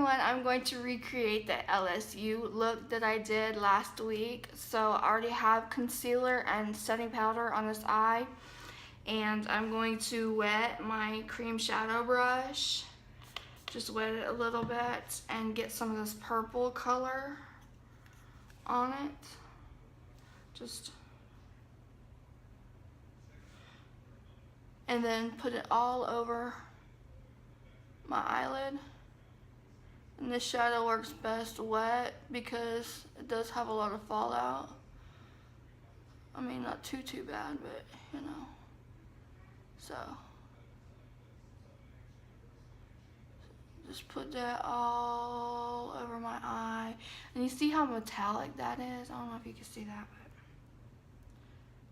everyone, I'm going to recreate the LSU look that I did last week. So I already have concealer and setting powder on this eye, and I'm going to wet my cream shadow brush, just wet it a little bit and get some of this purple color on it. And then put it all over my eyelid. And this shadow works best wet because it does have a lot of fallout. I mean, not too bad, but you know. So just put that all over my eye. And you see how metallic that is? I don't know if you can see that, but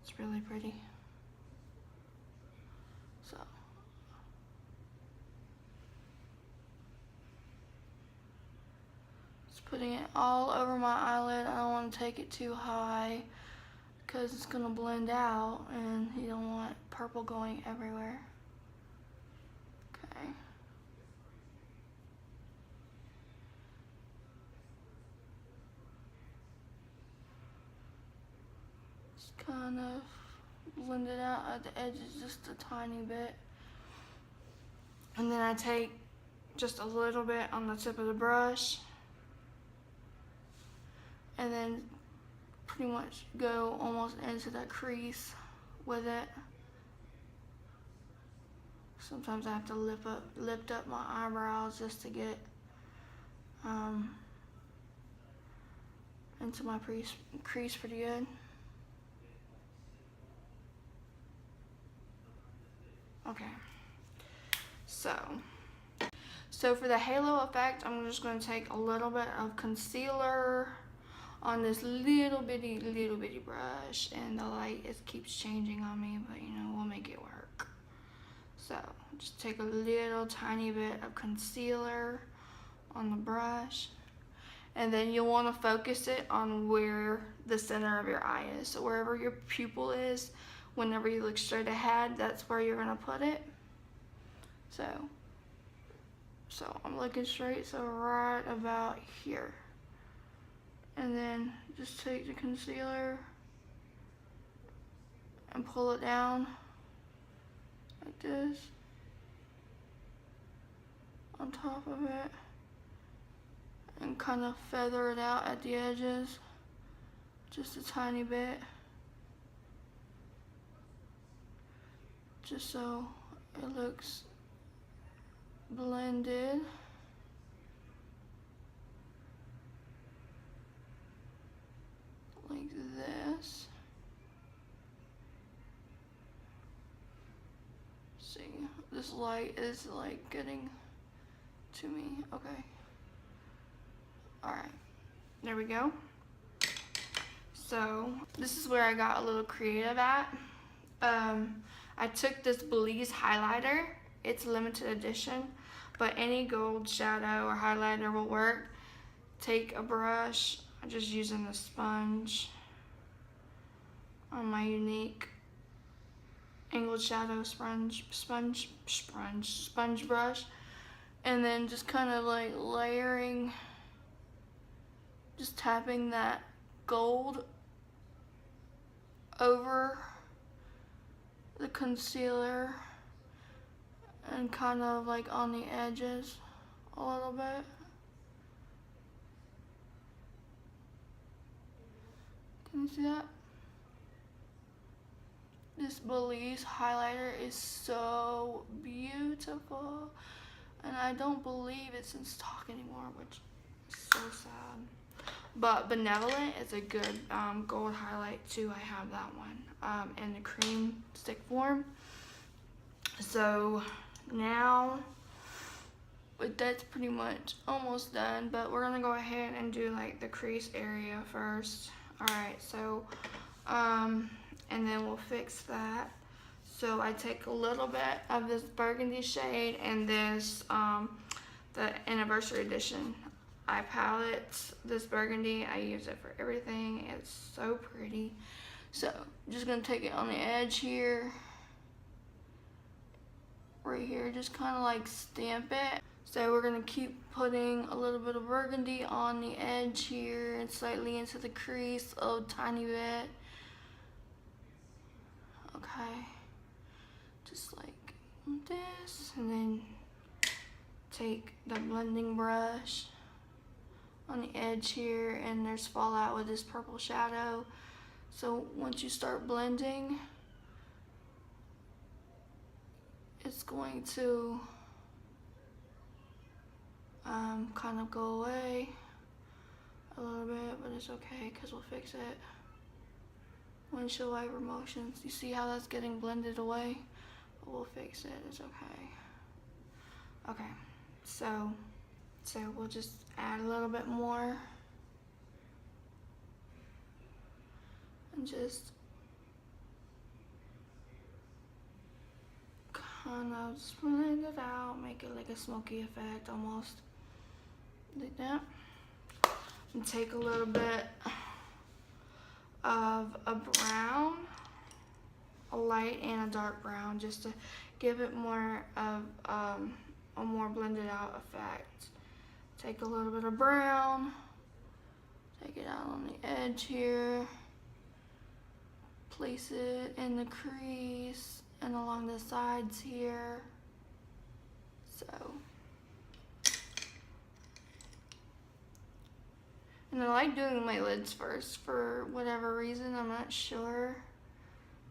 it's really pretty. So just putting it all over my eyelid. I don't want to take it too high because it's gonna blend out and you don't want purple going everywhere. Okay. Just kind of blend it out at the edges just a tiny bit. And then I take just a little bit on the tip of the brush and then pretty much go almost into that crease with it. Sometimes I have to lift up my eyebrows just to get into my crease pretty good. Okay, so for the halo effect, I'm just going to take a little bit of concealer on this little bitty brush, and the light keeps changing on me, but you know, we'll make it work. So just take a little tiny bit of concealer on the brush, and then you'll want to focus it on where the center of your eye is. So wherever your pupil is, whenever you look straight ahead, that's where you're gonna put it. So I'm looking straight, so right about here. And then just take the concealer and pull it down like this on top of it and kind of feather it out at the edges just a tiny bit, just so it looks blended. Like this. See, this light is like getting to me. Okay. Alright. There we go. So this is where I got a little creative at. I took this Belize highlighter. It's limited edition, but any gold shadow or highlighter will work. Take a brush. I'm just using the sponge on my unique angled shadow sponge brush, and then just kind of like layering, just tapping that gold over the concealer and kind of like on the edges a little bit. Can you see that? This Belize highlighter is so beautiful, and I don't believe it's in stock anymore, which is so sad. But Benevolent is a good gold highlight too. I have that one in the cream stick form. So now that's pretty much almost done, but we're gonna go ahead and do like the crease area first. Alright, so and then we'll fix that. So I take a little bit of this burgundy shade and this the anniversary edition eye palette. This burgundy, I use it for everything. It's so pretty. So I'm just gonna take it on the edge here, right here, just kind of like stamp it. So we're gonna keep putting a little bit of burgundy on the edge here and slightly into the crease, a tiny bit. Okay, just like this, and then take the blending brush on the edge here, and there's fallout with this purple shadow. So once you start blending, it's going to kind of go away a little bit, but it's okay because we'll fix it. Windshield wiper motions. You see how that's getting blended away? But we'll fix it. It's okay. Okay, so we'll just add a little bit more and just kind of just blend it out, make it like a smoky effect almost, like that. And take a little bit of a brown, a light and a dark brown, just to give it more of a more blended out effect. Take a little bit of brown, take it out on the edge here, place it in the crease and along the sides here. So, and I like doing my lids first for whatever reason. I'm not sure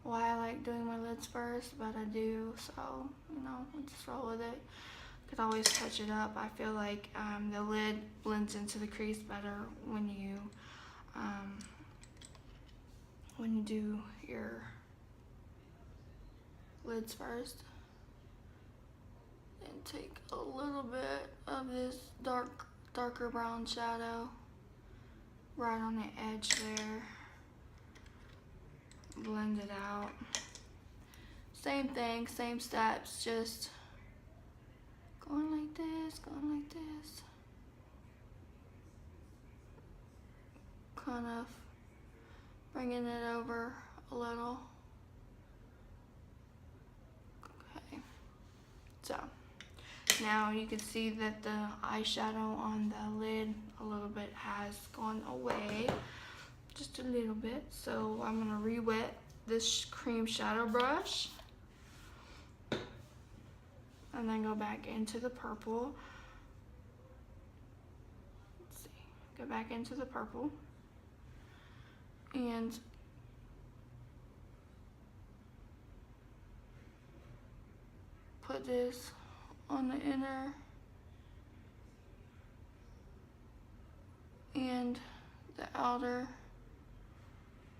why I like doing my lids first, but I do, so, you know, we'll just roll with it. Could always touch it up. I feel like the lid blends into the crease better when you do your lids first. And take a little bit of this darker brown shadow right on the edge there. Blend it out. Same thing, same steps, just going like this, going like this. Kind of bringing it over a little. Okay, so now you can see that the eyeshadow on the lid a little bit has gone away, just a little bit. So I'm gonna re-wet this cream shadow brush and then go back into the purple. Let's see, go back into the purple and put this on the inner and the outer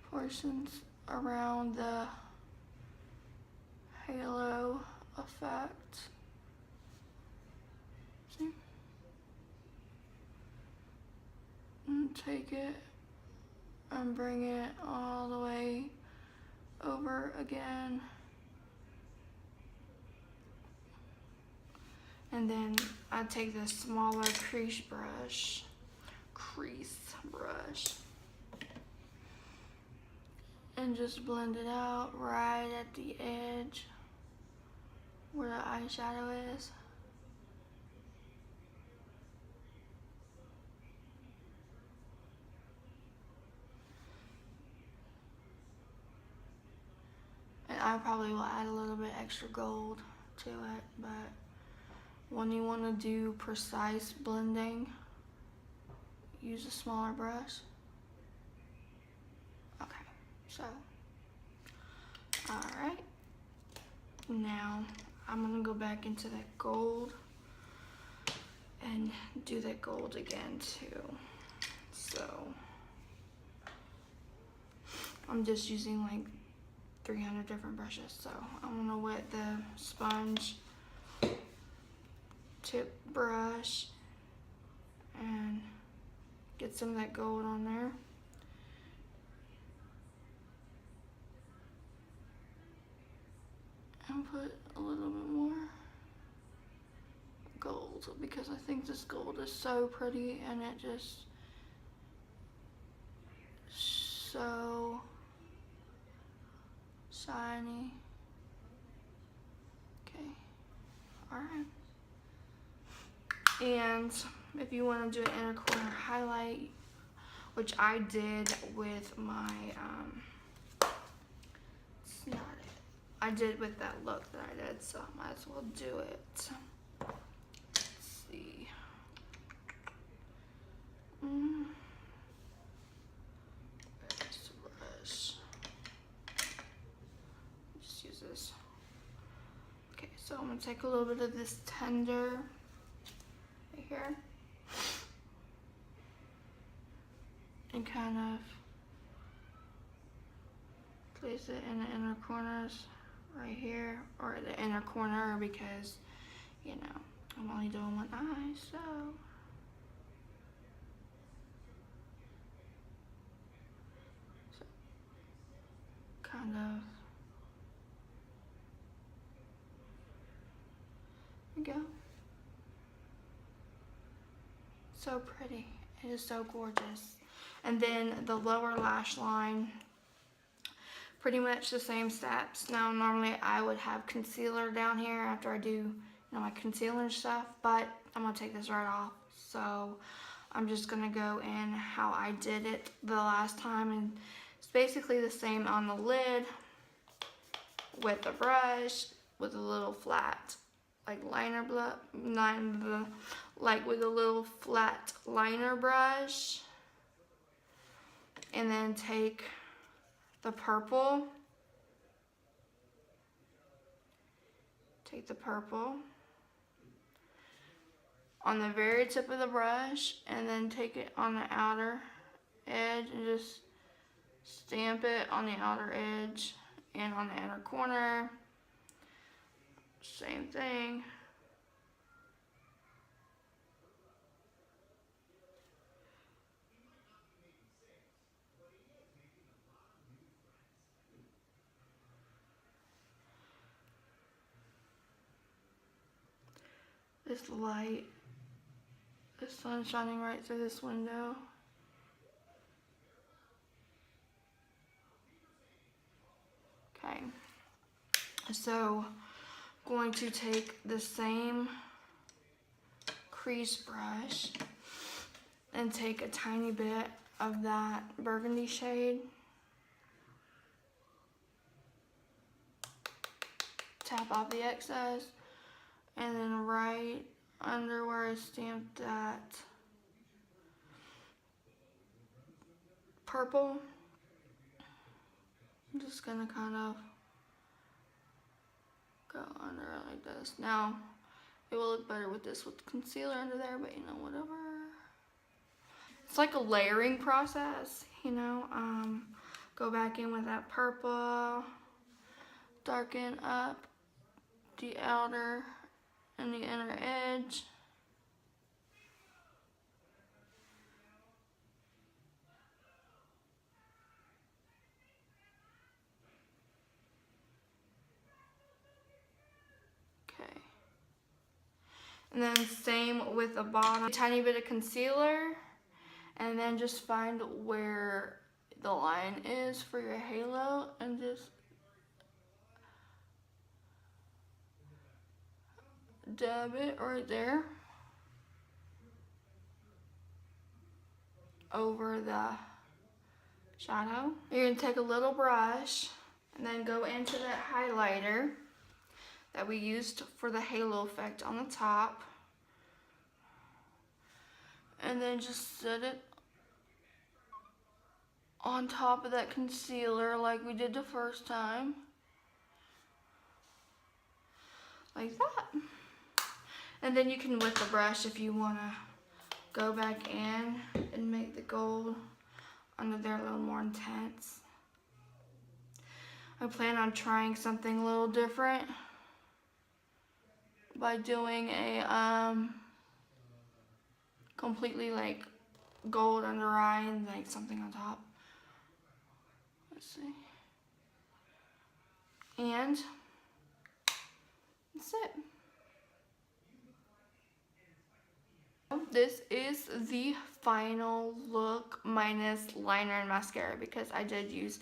portions around the halo effect. See? And take it and bring it all the way over again. And then I take the smaller crease brush, and just blend it out right at the edge where the eyeshadow is. And I probably will add a little bit extra gold to it, but when you want to do precise blending, use a smaller brush. Okay, so, alright. Now, I'm gonna go back into that gold and do that gold again too. So, I'm just using like 300 different brushes. So, I'm gonna wet the sponge tip brush and get some of that gold on there. And put a little bit more gold because I think this gold is so pretty and it just so shiny. Okay, alright. And if you want to do an inner corner highlight, which I did with my, it's not it. I did with that look that I did, so I might as well do it. Let's see. Where's the brush? Just use this. Okay, so I'm gonna take a little bit of this tender right here and kind of place it in the inner corners right here, or the inner corner, because you know I'm only doing one eye, so kind of. There we go. So pretty. It is so gorgeous. And then the lower lash line, pretty much the same steps. Now normally I would have concealer down here after I do my concealer and stuff, but I'm gonna take this right off. So I'm just gonna go in how I did it the last time, and it's basically the same on the lid with a brush with a little flat like liner like with a little flat liner brush, and then take the purple, on the very tip of the brush, and then take it on the outer edge and just stamp it on the outer edge and on the inner corner. Same thing. This light, the sun shining right through this window. Okay, so going to take the same crease brush and take a tiny bit of that burgundy shade, tap off the excess, and then right under where I stamped that purple, I'm just gonna kind of go under it like this. Now, it will look better with this with concealer under there, but you know, whatever. It's like a layering process, you know. Go back in with that purple, darken up the outer and the inner edge. Okay. And then same with the bottom. A tiny bit of concealer, and then just find where the line is for your halo and just dab it right there over the shadow. You're gonna take a little brush and then go into that highlighter that we used for the halo effect on the top, and then just set it on top of that concealer like we did the first time, like that. And then you can, with the brush, if you want to go back in and make the gold under there a little more intense. I plan on trying something a little different by doing a completely like gold under eye and like something on top. Let's see. And that's it. This is the final look minus liner and mascara, because I did use,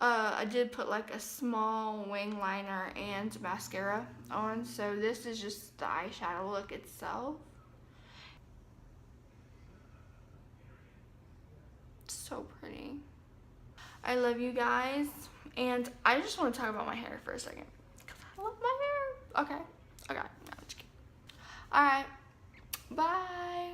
I did put like a small wing liner and mascara on. So this is just the eyeshadow look itself. so pretty. I love you guys. And I just want to talk about my hair for a second. Because I love my hair. Okay. Okay. No, I'm just kidding. Alright. Bye.